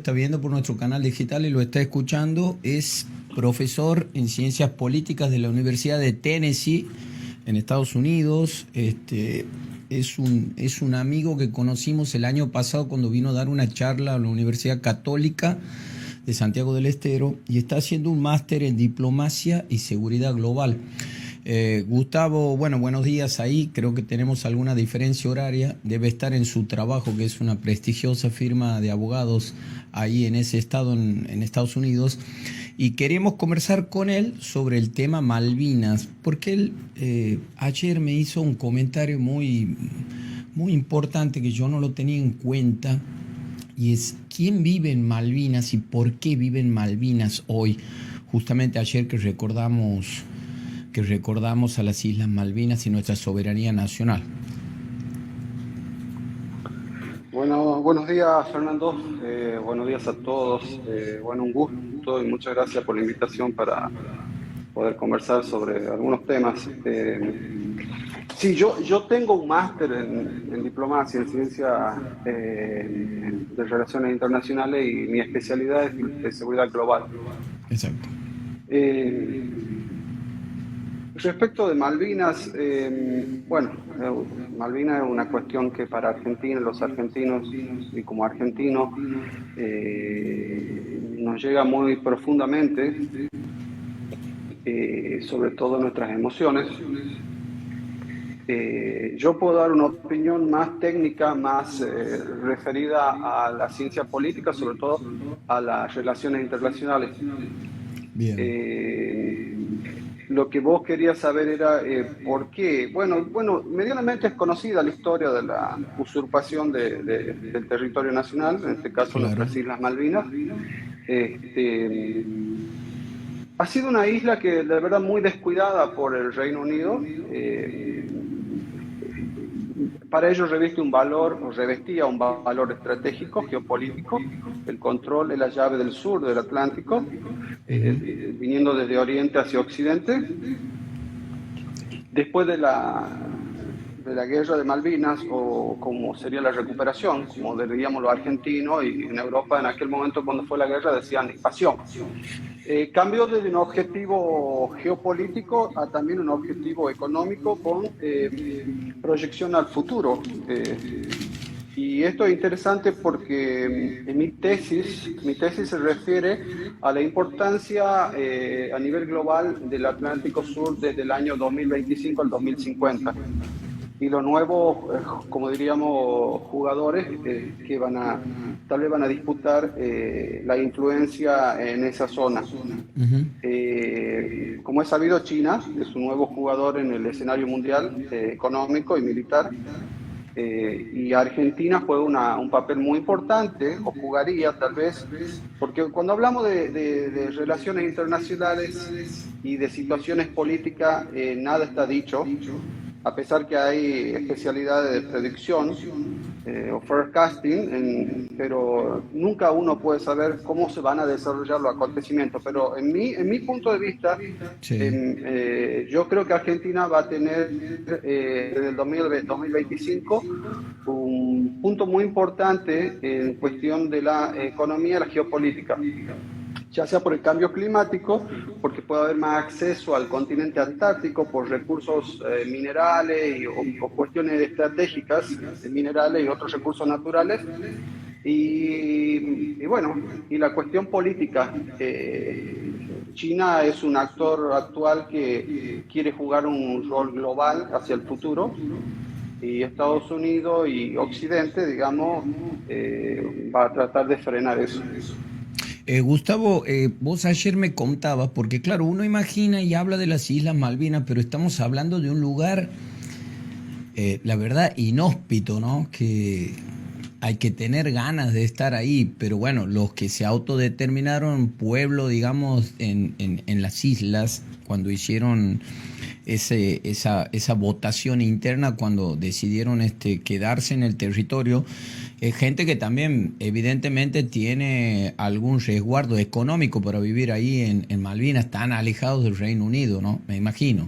está viendo por nuestro canal digital y lo está escuchando, es profesor en Ciencias Políticas de la Universidad de Tennessee, en Estados Unidos. Es un amigo que conocimos el año pasado cuando vino a dar una charla a la Universidad Católica de Santiago del Estero y está haciendo un máster en Diplomacia y Seguridad Global. Gustavo, bueno, buenos días ahí. Creo que tenemos alguna diferencia horaria. Debe estar en su trabajo, que es una prestigiosa firma de abogados ahí en ese estado, en Estados Unidos. Y queríamos conversar con él sobre el tema Malvinas, porque él ayer me hizo un comentario muy importante que yo no lo tenía en cuenta, y es quién vive en Malvinas y por qué vive en Malvinas hoy. Justamente ayer que recordamos a las Islas Malvinas y nuestra soberanía nacional. Bueno, buenos días, Fernando. Buenos días a todos. Un gusto y muchas gracias por la invitación para poder conversar sobre algunos temas. Sí, yo tengo un máster en diplomacia, en ciencia de relaciones internacionales, y mi especialidad es de seguridad global. Exacto. Respecto de Malvinas, Malvinas es una cuestión que para Argentina, los argentinos y como argentinos, nos llega muy profundamente, sobre todo nuestras emociones. Yo puedo dar una opinión más técnica, más referida a la ciencia política, sobre todo a las relaciones internacionales. Bien. Lo que vos querías saber era por qué. Bueno, medianamente es conocida la historia de la usurpación del territorio nacional, en este caso nuestras Islas Malvinas. Ha sido una isla que de verdad muy descuidada por el Reino Unido. Para ellos revestía un valor estratégico, geopolítico. El control es la llave del sur del Atlántico, viniendo desde oriente hacia occidente. Después de la guerra de Malvinas, o como sería la recuperación, como diríamos los argentinos, y en Europa en aquel momento cuando fue la guerra decían invasión. Cambió desde un objetivo geopolítico a también un objetivo económico con proyección al futuro. Y esto es interesante porque en mi tesis se refiere a la importancia a nivel global del Atlántico Sur desde el año 2025 al 2050. Y los nuevos, como diríamos, jugadores que tal vez van a disputar la influencia en esa zona. Como es sabido, China es un nuevo jugador en el escenario mundial económico y militar. Y Argentina juega un papel muy importante, o jugaría tal vez, porque cuando hablamos de relaciones internacionales y de situaciones políticas, nada está dicho, a pesar que hay especialidades de predicción o forecasting, pero nunca uno puede saber cómo se van a desarrollar los acontecimientos. Pero en mi punto de vista, yo creo que Argentina va a tener desde el 2025 un punto muy importante en cuestión de la economía y la geopolítica, ya sea por el cambio climático, porque puede haber más acceso al continente antártico por recursos minerales o cuestiones estratégicas de minerales y otros recursos naturales. Y la cuestión política. China es un actor actual que quiere jugar un rol global hacia el futuro, y Estados Unidos y Occidente, digamos, va a tratar de frenar eso. Gustavo, vos ayer me contabas, porque claro, uno imagina y habla de las Islas Malvinas, pero estamos hablando de un lugar, la verdad, inhóspito, ¿no? Que hay que tener ganas de estar ahí, pero bueno, los que se autodeterminaron pueblo, digamos, en las islas, cuando hicieron esa votación interna, cuando decidieron quedarse en el territorio, gente que también evidentemente tiene algún resguardo económico para vivir ahí en Malvinas, tan alejados del Reino Unido, ¿no? Me imagino.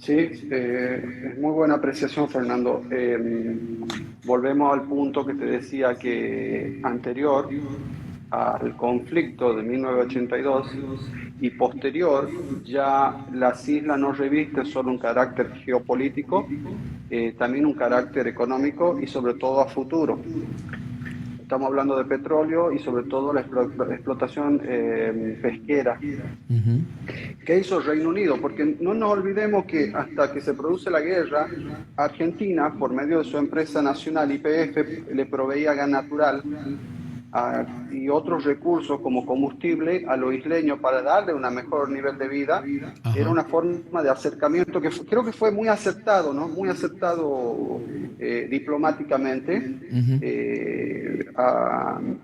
Sí, es muy buena apreciación, Fernando. Volvemos al punto que te decía que anterior al conflicto de 1982 y posterior, ya las islas no revisten solo un carácter geopolítico, también un carácter económico y sobre todo a futuro. Estamos hablando de petróleo y sobre todo la explotación pesquera. Ujú. ¿Qué hizo Reino Unido? Porque no nos olvidemos que hasta que se produce la guerra, Argentina, por medio de su empresa nacional YPF, le proveía gas natural y otros recursos como combustible a los isleños para darle un mejor nivel de vida. Era Ajá. una forma de acercamiento que creo que fue muy aceptado, ¿no? Muy aceptado diplomáticamente. Ujú.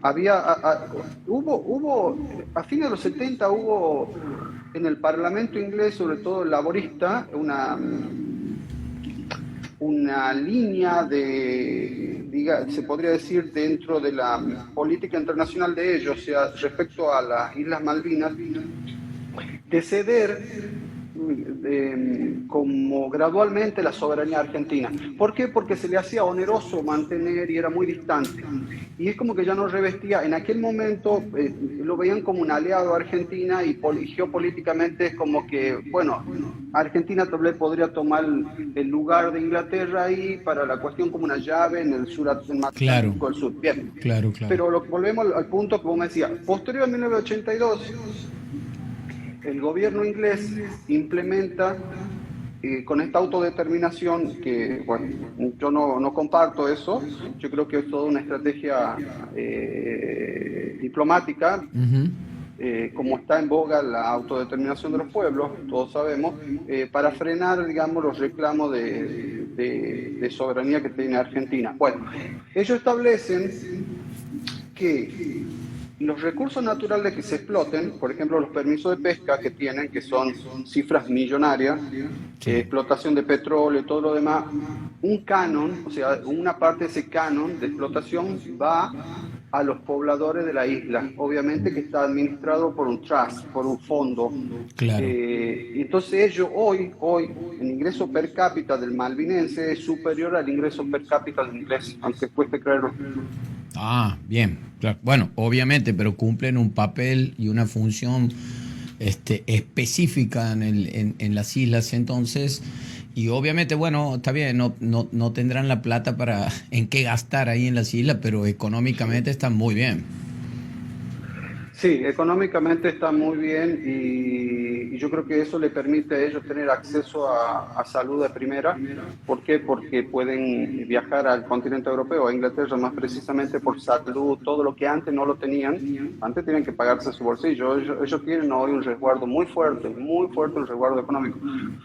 Había, hubo, a fines de los 70 hubo en el Parlamento inglés, sobre todo el laborista, una línea se podría decir, dentro de la política internacional de ellos, o sea, respecto a las Islas Malvinas, de ceder como gradualmente la soberanía argentina. ¿Por qué? Porque se le hacía oneroso mantener y era muy distante. Y es como que ya no revestía, en aquel momento lo veían como un aliado a Argentina y geopolíticamente es como que, bueno, Argentina tal vez podría tomar el lugar de Inglaterra ahí para la cuestión como una llave en el sur Claro, Atlántico del Sur. Bien, claro, claro. pero volvemos al punto que vos me decías. Posterior a 1982, el gobierno inglés implementa con esta autodeterminación que, bueno, yo no comparto eso, yo creo que es toda una estrategia diplomática, Ujú. como está en boga la autodeterminación de los pueblos, todos sabemos, para frenar, digamos, los reclamos de soberanía que tiene Argentina. Bueno, ellos establecen que los recursos naturales que se exploten, por ejemplo, los permisos de pesca que tienen, que son cifras millonarias, Sí. explotación de petróleo y todo lo demás, un canon, o sea, una parte de ese canon de explotación va a los pobladores de la isla, obviamente que está administrado por un trust, por un fondo. Claro. Entonces ellos hoy, el ingreso per cápita del malvinense es superior al ingreso per cápita del inglés, aunque cueste creerlo. Ah, bien. Claro. Bueno, obviamente, pero cumplen un papel y una función específica en las islas entonces. Y obviamente, bueno, está bien, no tendrán la plata para en qué gastar ahí en las islas, pero económicamente están muy bien. Sí, económicamente está muy bien y yo creo que eso le permite a ellos tener acceso a salud de primera. ¿Por qué? Porque pueden viajar al continente europeo, a Inglaterra más precisamente por salud, todo lo que antes no lo tenían. Antes tenían que pagarse su bolsillo. Ellos tienen hoy un resguardo muy fuerte un resguardo económico.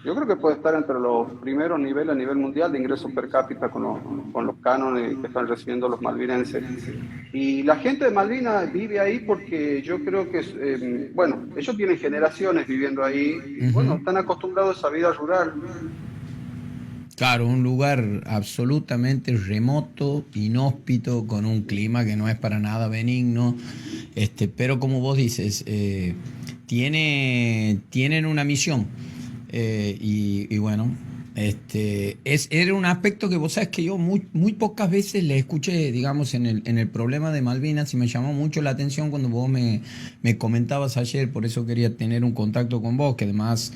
Yo creo que puede estar entre los primeros niveles a nivel mundial de ingresos per cápita con los cánones que están recibiendo los malvinenses. Y la gente de Malvinas vive ahí porque yo creo que, bueno, ellos tienen generaciones viviendo ahí y, bueno, Ujú. están acostumbrados a esa vida rural. Claro, un lugar absolutamente remoto, inhóspito, con un clima que no es para nada benigno, pero como vos dices, tienen una misión y bueno, era un aspecto que vos sabes que yo muy pocas veces le escuché, digamos, en el problema de Malvinas y me llamó mucho la atención cuando vos me comentabas ayer, por eso quería tener un contacto con vos, que además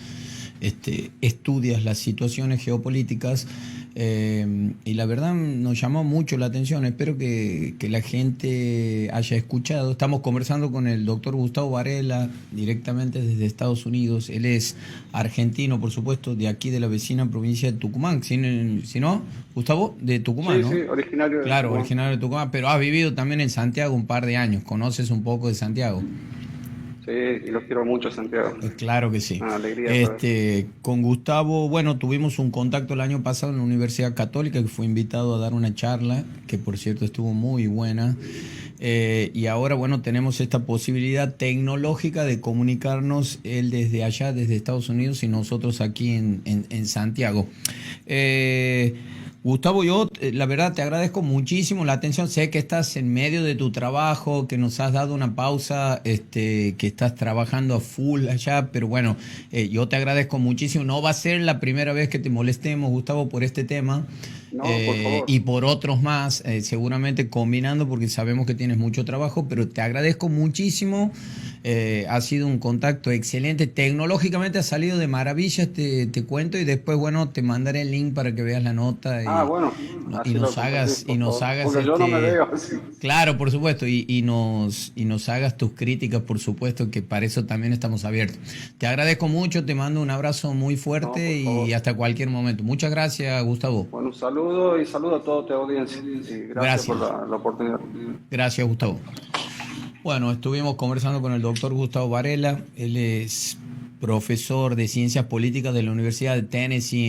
estudias las situaciones geopolíticas y la verdad nos llamó mucho la atención. Espero que la gente haya escuchado. Estamos conversando con el doctor Gustavo Varela directamente desde Estados Unidos. Él es argentino, por supuesto, de aquí de la vecina provincia de Tucumán. Si no, Gustavo, de Tucumán, Sí, sí, ¿no? originario de Claro, Tucumán. originario de Tucumán, pero has vivido también en Santiago un par de años. ¿Conoces un poco de Santiago? Sí, y los quiero mucho, Santiago. Claro que sí. Una alegría saber. Con Gustavo, bueno, tuvimos un contacto el año pasado en la Universidad Católica, que fue invitado a dar una charla, que por cierto estuvo muy buena. Y ahora, bueno, tenemos esta posibilidad tecnológica de comunicarnos él desde allá, desde Estados Unidos, y nosotros aquí en Santiago. Gustavo, yo la verdad te agradezco muchísimo la atención. Sé que estás en medio de tu trabajo, que nos has dado una pausa, que estás trabajando a full allá, pero bueno, yo te agradezco muchísimo. No va a ser la primera vez que te molestemos, Gustavo, por este tema. No, por favor. Y por otros más, seguramente combinando porque sabemos que tienes mucho trabajo, pero te agradezco muchísimo. Ha sido un contacto excelente. Tecnológicamente ha salido de maravillas, te cuento, y después, bueno, te mandaré el link para que veas la nota Ah, bueno, y así lo nos compartís, hagas, y por nos favor. hagas Porque yo no me veo así. claro, por supuesto, y nos hagas tus críticas, por supuesto, que para eso también estamos abiertos. Te agradezco mucho, te mando un abrazo muy No, fuerte por y favor. hasta cualquier momento. Muchas gracias, Gustavo. Bueno, un saludo y saludo a toda tu audiencia. Y gracias por Gracias. la oportunidad. Gracias, Gustavo. Bueno, estuvimos conversando con el doctor Gustavo Varela. Él es profesor de Ciencias Políticas de la Universidad de Tennessee